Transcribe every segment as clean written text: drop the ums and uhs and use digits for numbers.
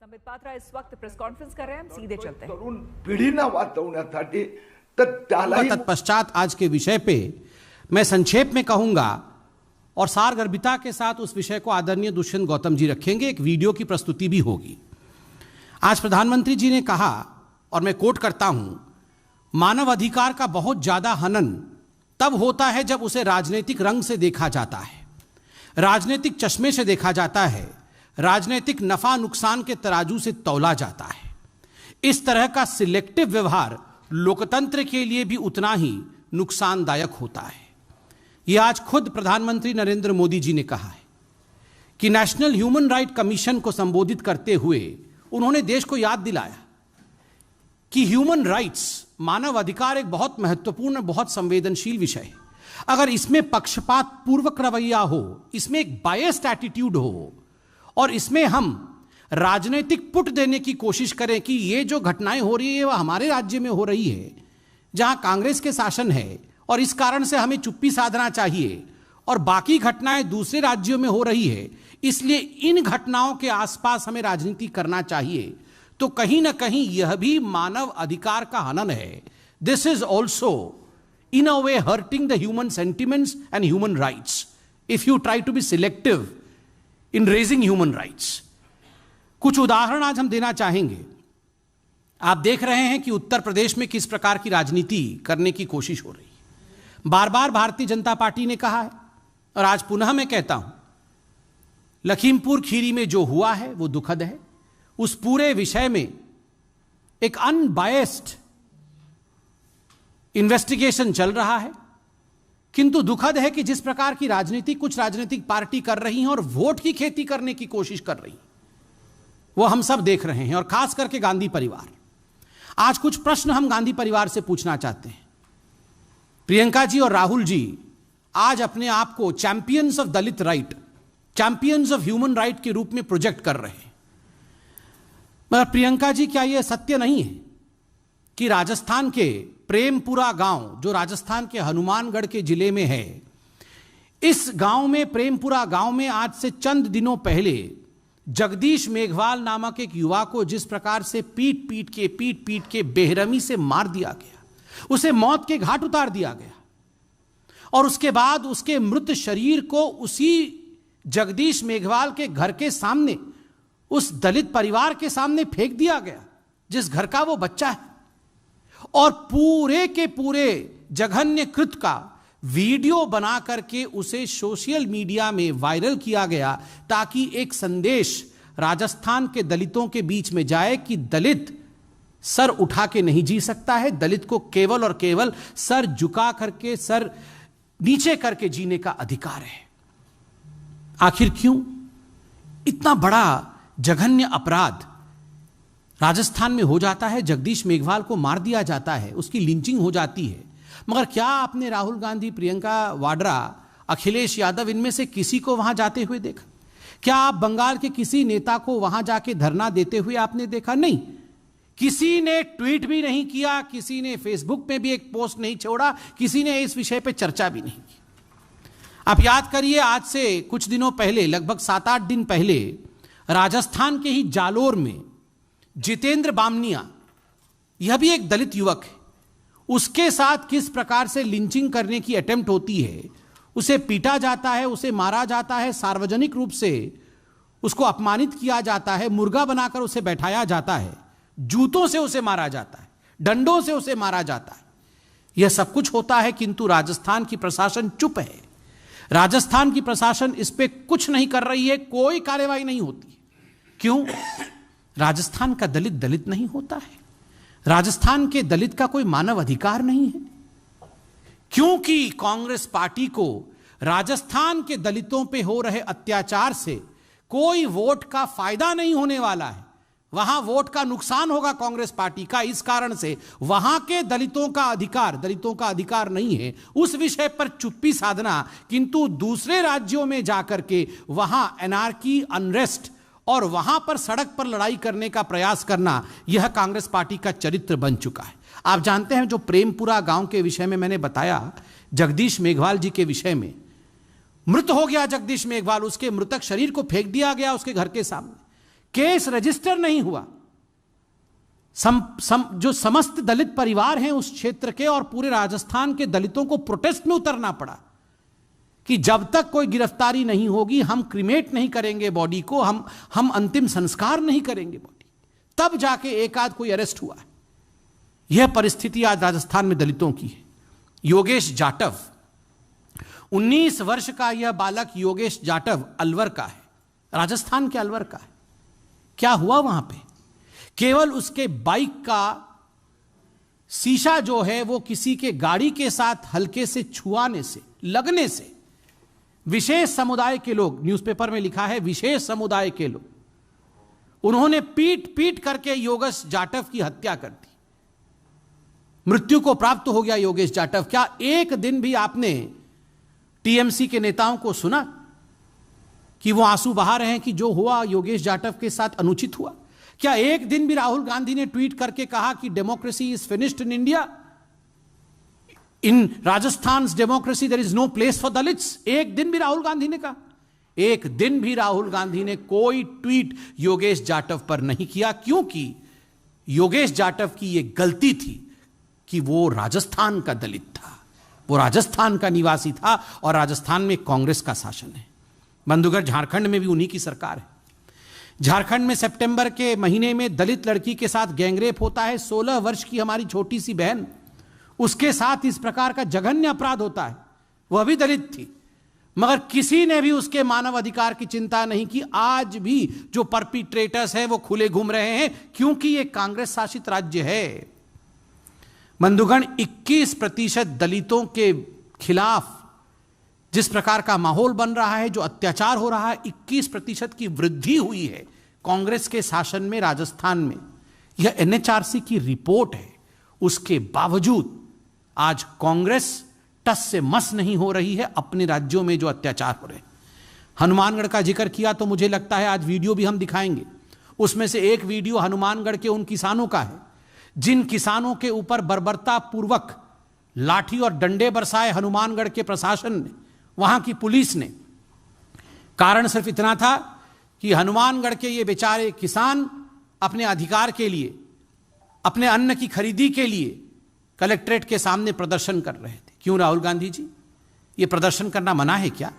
संबित पात्रा इस वक्त press conference कर रहे हैं, हम सीधे चलते हैं। तरुण पिढींना वाचवण्यासाठी तर त्यालाही तत्पश्चात आज के विषय पे मैं संक्षेप में कहूंगा और सारगर्भिता के साथ उस विषय को आदरणीय दुष्यंत गौतम जी रखेंगे। एक वीडियो की प्रस्तुति भी होगी। आज प्रधानमंत्री जी ने कहा, और मैं कोट करता हूं, मानव अधिकार का बहुत ज्यादा हनन तब होता है जब उसे राजनीतिक रंग से देखा जाता है, राजनीतिक चश्मे से देखा जाता है, राजनीतिक नफा नुकसान के तराजू से तौला जाता है। इस तरह का सिलेक्टिव व्यवहार लोकतंत्र के लिए भी उतना ही नुकसानदायक होता है। यह आज खुद प्रधानमंत्री नरेंद्र मोदी जी ने कहा है कि नेशनल ह्यूमन राइट कमीशन को संबोधित करते हुए उन्होंने देश को याद दिलाया कि ह्यूमन राइट्स, मानव अधिकार, एक बहुत महत्वपूर्ण, बहुत संवेदनशील विषय है। अगर इसमें पक्षपात पूर्वक रवैया हो, इसमें एक बायस्ड एटीट्यूड हो और इसमें हम राजनीतिक पुट देने की कोशिश करें कि ये जो घटनाएं हो रही है वह हमारे राज्य में हो रही है जहां कांग्रेस के शासन है और इस कारण से हमें चुप्पी साधना चाहिए, और बाकी घटनाएं दूसरे राज्यों में हो रही है, इसलिए इन घटनाओं के आसपास हमें राजनीति करना चाहिए, तो कहीं ना कहीं यह भी मानव अधिकार का हनन है। This is also in a way hurting the human sentiments and human rights if you try to be selective in raising human rights. कुछ उदाहरण आज हम देना चाहेंगे। आप देख रहे हैं कि उत्तर प्रदेश में किस प्रकार की राजनीति करने की कोशिश हो रही है। बार बार भारतीय जनता पार्टी ने कहा है और आज पुनः मैं कहता हूं, लखीमपुर खीरी में जो हुआ है वो दुखद है। उस पूरे विषय में एक अनबायस्ड इन्वेस्टिगेशन चल रहा है, किंतु दुखद है कि जिस प्रकार की राजनीति कुछ राजनीतिक पार्टी कर रही हैं और वोट की खेती करने की कोशिश कर रही हैं, वो हम सब देख रहे हैं, और खास करके गांधी परिवार। आज कुछ प्रश्न हम गांधी परिवार से पूछना चाहते हैं। प्रियंका जी और राहुल जी आज अपने आप को champions of Dalit right, champions of human right के रूप में प्रोजेक्ट कर रहे हैं। मगर प्रियंका जी, क्या यह सत्य नहीं है कि राजस्थान के प्रेमपुरा गांव, जो राजस्थान के हनुमानगढ़ के जिले में है, इस गांव में, प्रेमपुरा गांव में आज से चंद दिनों पहले जगदीश मेघवाल नामक एक युवा को जिस प्रकार से पीट पीट के बेरहमी से मार दिया गया, उसे मौत के घाट उतार दिया गया, और उसके बाद उसके मृत शरीर को उसी जगदीश मेघवाल के घर के सामने, उस दलित परिवार के सामने फेंक दिया गया जिस घर का वो बच्चा है, और पूरे के पूरे जघन्य कृत का वीडियो बना करके उसे सोशल मीडिया में वायरल किया गया, ताकि एक संदेश राजस्थान के दलितों के बीच में जाए कि दलित सर उठा के नहीं जी सकता है, दलित को केवल और केवल सर झुका करके, सर नीचे करके जीने का अधिकार है। आखिर क्यों इतना बड़ा जघन्य अपराध राजस्थान में हो जाता है? जगदीश मेघवाल को मार दिया जाता है, उसकी लिंचिंग हो जाती है, मगर क्या आपने राहुल गांधी, प्रियंका वाड्रा, अखिलेश यादव, इनमें से किसी को वहां जाते हुए देखा? क्या आप बंगाल के किसी नेता को वहां जाके धरना देते हुए आपने देखा? नहीं। किसी ने ट्वीट भी नहीं किया, किसी ने फेसबुक पे भी एक पोस्ट नहीं छोड़ा, किसी ने इस विषय पे चर्चा भी नहीं की। आप याद करिए, आज से कुछ दिनों पहले, लगभग 7-8 दिन पहले, राजस्थान के ही जालोर में जितेंद्र बामनिया, यह भी एक दलित युवक है, उसके साथ किस प्रकार से लिंचिंग करने की अटेम्प्ट होती है। उसे पीटा जाता है, उसे मारा जाता है, सार्वजनिक रूप से उसको अपमानित किया जाता है, मुर्गा बनाकर उसे बैठाया जाता है, जूतों से उसे मारा जाता है, डंडों से उसे मारा जाता है। यह सब कुछ होता है, किंतु राजस्थान की प्रशासन चुप है। राजस्थान की प्रशासन इस पे कुछ नहीं कर रही है, कोई कार्रवाई नहीं होती। क्यों? राजस्थान का दलित दलित नहीं होता है, राजस्थान के दलित का कोई मानव अधिकार नहीं है, क्योंकि कांग्रेस पार्टी को राजस्थान के दलितों पे हो रहे अत्याचार से कोई वोट का फायदा नहीं होने वाला है। वहां वोट का नुकसान होगा कांग्रेस पार्टी का, इस कारण से वहां के दलितों का अधिकार नहीं है। उस विषय पर चुप्पी साधना, किंतु दूसरे राज्यों में जाकर के वहां एनार्की, अनरेस्ट और वहां पर सड़क पर लड़ाई करने का प्रयास करना, यह कांग्रेस पार्टी का चरित्र बन चुका है। आप जानते हैं, जो प्रेमपुरा गांव के विषय में मैंने बताया, जगदीश मेघवाल जी के विषय में, मृत हो गया जगदीश मेघवाल, उसके मृतक शरीर को फेंक दिया गया उसके घर के सामने, केस रजिस्टर नहीं हुआ। जो समस्त दलित परिवार हैं उस क्षेत्र के और पूरे राजस्थान के दलितों को प्रोटेस्ट में उतरना पड़ा कि जब तक कोई गिरफ्तारी नहीं होगी हम क्रिमेट नहीं करेंगे बॉडी को, हम अंतिम संस्कार नहीं करेंगे बॉडी। तब जाके एक आध कोई अरेस्ट हुआ। यह परिस्थिति आज राजस्थान में दलितों की है। योगेश जाटव, 19 वर्ष का यह बालक योगेश जाटव अलवर का है, राजस्थान के अलवर का है। क्या हुआ वहां पे? केवल उसके बाइक का शीशा जो है वो किसी के गाड़ी के साथ हल्के से छुआने से, लगने से विशेष समुदाय के लोग, न्यूज़पेपर में लिखा है विशेष समुदाय के लोग, उन्होंने पीट पीट करके योगेश जाटव की हत्या कर दी। मृत्यु को प्राप्त हो गया योगेश जाटव। क्या एक दिन भी आपने टीएमसी के नेताओं को सुना कि वो आंसू बहा रहे हैं कि जो हुआ योगेश जाटव के साथ अनुचित हुआ? क्या एक दिन भी राहुल गांधी ने ट्वीट करके कहा कि democracy is finished in India, in Rajasthan democracy there is no place for Dalits? एक दिन भी राहुल गांधी ने कहा? एक दिन भी राहुल गांधी ने कोई ट्वीट योगेश जाटव पर नहीं किया, क्योंकि योगेश जाटव की यह गलती थी कि वो राजस्थान का दलित था, वो राजस्थान का निवासी था और राजस्थान में कांग्रेस का शासन है। बंधुगढ़, झारखंड में भी उन्हीं की सरकार है। झारखंड में सितंबर के महीने में दलित लड़की के साथ गैंगरेप होता है। 16 वर्ष की हमारी छोटी सी बहन, उसके साथ इस प्रकार का जघन्य अपराध होता है। वह भी दलित थी, मगर किसी ने भी उसके मानव अधिकार की चिंता नहीं की। आज भी जो परपिट्रेटर्स हैं वो खुले घूम रहे हैं, क्योंकि ये कांग्रेस शासित राज्य है। बंधुगण, 21% दलितों के खिलाफ जिस प्रकार का माहौल बन रहा है, जो अत्याचार हो रहा है, 21% की वृद्धि हुई है कांग्रेस के शासन में राजस्थान में। यह एनएचआरसी की रिपोर्ट है। उसके बावजूद आज कांग्रेस टस से मस नहीं हो रही है अपने राज्यों में जो अत्याचार हो रहे हैं। हनुमानगढ़ का जिक्र किया तो मुझे लगता है आज वीडियो भी हम दिखाएंगे। उसमें से एक वीडियो हनुमानगढ़ के उन किसानों का है जिन किसानों के ऊपर बर्बरता पूर्वक लाठी और डंडे बरसाए हनुमानगढ़ के प्रशासन ने, वहां की पुलिस ने। कारण सिर्फ इतना था कि हनुमानगढ़ के ये बेचारे किसान अपने अधिकार के लिए, अपने अन्न की खरीदी के लिए कलेक्ट्रेट के सामने प्रदर्शन कर रहे थे। क्यों राहुल गांधी जी, ये प्रदर्शन करना मना है क्या?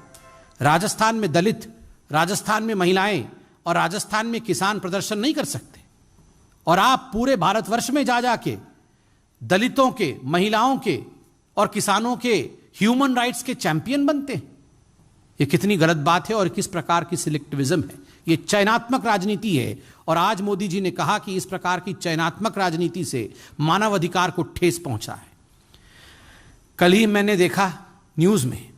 राजस्थान में दलित, राजस्थान में महिलाएं और राजस्थान में किसान प्रदर्शन नहीं कर सकते? और आप पूरे भारतवर्ष में जा जाके दलितों के, महिलाओं के और किसानों के ह्यूमन राइट्स के चैंपियन बनते हैं। ये कितनी गलत बात है और किस प्रकार की सिलेक्टिविज्म है। ये चयनात्मक राजनीति है और आज मोदी जी ने कहा कि इस प्रकार की चयनात्मक राजनीति से मानव अधिकार को ठेस पहुंचा है। कल ही मैंने देखा न्यूज में,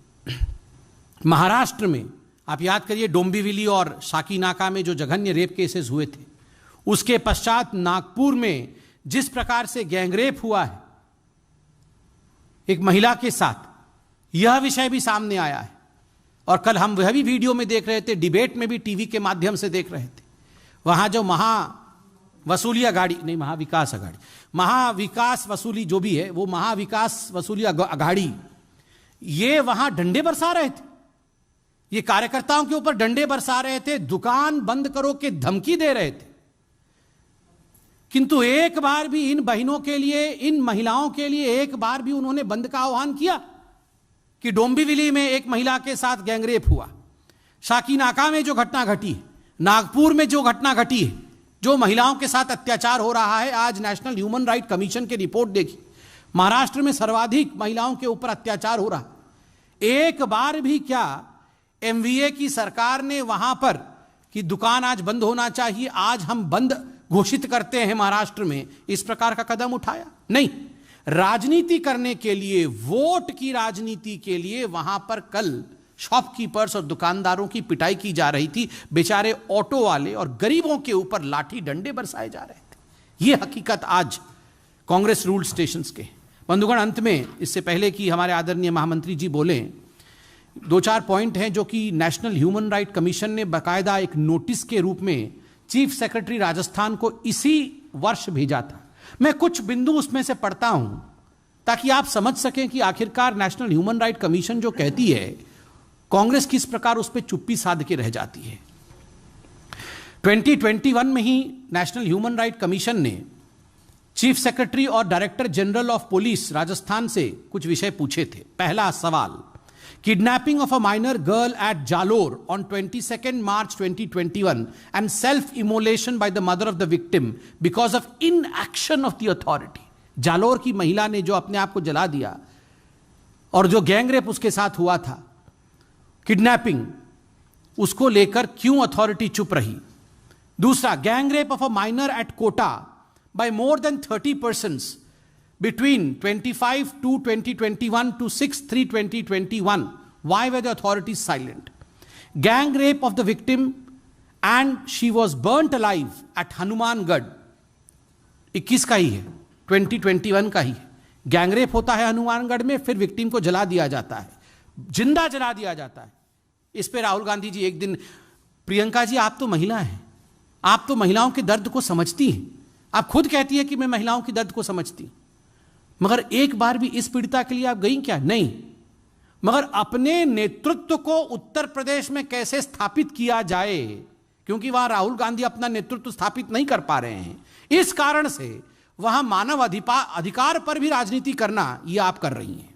महाराष्ट्र में, आप याद करिए डोंबिवली और शाकीनाका में जो जघन्य रेप केसेस हुए थे, उसके पश्चात नागपुर में जिस प्रकार से गैंगरेप हुआ है एक महिला के साथ, यह विषय भी सामने आया है। और कल हम वह भी वीडियो में देख रहे थे, डिबेट में भी टीवी के माध्यम से देख रहे थे। वहां जो महावसूली अघाड़ी, नहीं महाविकास अघाड़ी, महाविकास वसूली जो भी है, वो महाविकास वसूली अघाड़ी, ये वहां डंडे बरसा रहे थे। ये कार्यकर्ताओं के ऊपर डंडे बरसा रहे थे, दुकान बंद करो के धमकी दे रहे थे। किंतु एक बार भी इन बहनों के लिए, इन महिलाओं के लिए एक बार भी उन्होंने बंद का आह्वान किया? कि डोंबिवली में एक महिला के साथ गैंगरेप हुआ, शाकीनाका में जो घटना घटी है, नागपुर में जो घटना घटी है, जो महिलाओं के साथ अत्याचार हो रहा है, आज नेशनल ह्यूमन राइट कमीशन की रिपोर्ट देखी, महाराष्ट्र में सर्वाधिक महिलाओं के ऊपर अत्याचार हो रहा है। एक बार भी क्या एमवीए की सरकार ने वहां पर कि दुकान आज बंद होना चाहिए, आज हम बंद घोषित करते हैं महाराष्ट्र में, इस प्रकार का कदम उठाया? नहीं। राजनीति करने के लिए, वोट की राजनीति के लिए वहां पर कल शॉपकीपर्स और दुकानदारों की पिटाई की जा रही थी। बेचारे ऑटो वाले और गरीबों के ऊपर लाठी डंडे बरसाए जा रहे थे। यह हकीकत आज कांग्रेस रूल्ड स्टेशंस के। बंधुगण, अंत में इससे पहले कि हमारे आदरणीय महामंत्री जी बोले, 2-4 पॉइंट हैं जो कि नेशनल ह्यूमन राइट कमीशन ने बाकायदा एक नोटिस के रूप में चीफ सेक्रेटरी राजस्थान को इसी वर्ष भेजा था। मैं कुछ बिंदु उसमें से पढ़ता हूं ताकि आप समझ सकें कि आखिरकार नेशनल ह्यूमन राइट कमीशन जो कहती है, कांग्रेस किस प्रकार उस पर चुप्पी साध के रह जाती है। 2021 में ही नेशनल ह्यूमन राइट कमीशन ने चीफ सेक्रेटरी और director general of police Rajasthan से कुछ विषय पूछे थे। पहला सवाल, kidnapping of a minor girl at Jalore on 22 March 2021 and self immolation by the mother of the victim because of inaction of the authority. Jalore की महिला ने जो अपने आप को जला दिया और जो गैंगरेप उसके साथ हुआ था, किडनैपिंग, उसको लेकर क्यों अथॉरिटी चुप रही। दूसरा, gangrape of a minor at Kota by more than 30 persons between 25/2/2021 to 6/3/2021. Why were the authorities silent? Gang rape of the victim and she was burnt alive at Hanumangarh. 21 का ही है, 2021 का ही है। गैंग रेप होता है हनुमानगढ़ में, फिर विक्टिम को जला दिया जाता है, जिंदा जला दिया जाता है। इस पे राहुल गांधी जी एक दिन, प्रियंका जी आप तो महिला हैं, आप तो महिलाओं के दर्द को समझती हैं, आप खुद कहती है कि मैं महिलाओं की दर्द को समझती, मगर एक बार भी इस पीड़िता के लिए आप गई क्या? नहीं। मगर अपने नेतृत्व को उत्तर प्रदेश में कैसे स्थापित किया जाए, क्योंकि वहां राहुल गांधी अपना नेतृत्व स्थापित नहीं कर पा रहे हैं, इस कारण से वहां मानव अधिकार पर भी राजनीति करना यह आप कर रही हैं।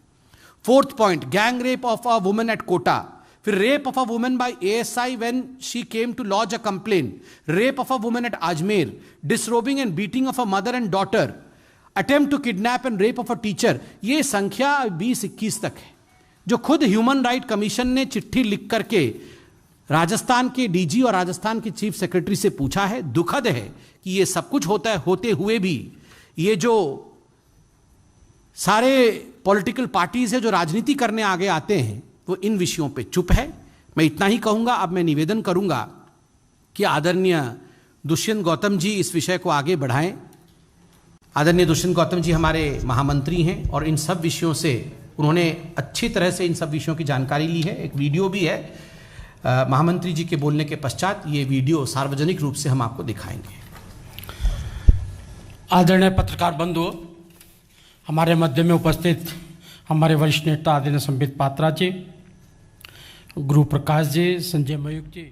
Fourth point, gang rape of a woman at Kota, फिर rape of a woman by ASI when she came to lodge a complaint, rape of a woman at Ajmer, disrobing and beating of a mother and daughter, attempt to kidnap and rape of a teacher. ये संख्या 20-21 तक है, जो खुद human right commission ने चिट्ठी लिख करके राजस्थान के DG और राजस्थान के चीफ सेक्रेटरी से पूछा है। दुखद है कि ये सब कुछ होता है, होते हुए भी ये जो सारे पॉलिटिकल पार्टीज है जो राजनीति करने आगे आते हैं, वो इन विषयों पे चुप है। मैं इतना ही कहूंगा। अब मैं निवेदन करूंगा कि आदरणीय दुष्यंत गौतम जी इस विषय को आगे बढ़ाएं। आदरणीय दुष्यंत गौतम जी हमारे महामंत्री हैं और इन सब विषयों से उन्होंने अच्छी तरह से इन सब विषयों की जानकारी ली है। एक वीडियो भी है महामंत्री जी के बोलने के पश्चात, ये वीडियो सार्वजनिक रूप से हम आपको दिखाएंगे। आदरणीय पत्रकार बंधु, हमारे मध्य में उपस्थित हमारे वरिष्ठ नेता आदरणीय संबित पात्रा जी, गुरु प्रकाश जी, संजय मयूख जी,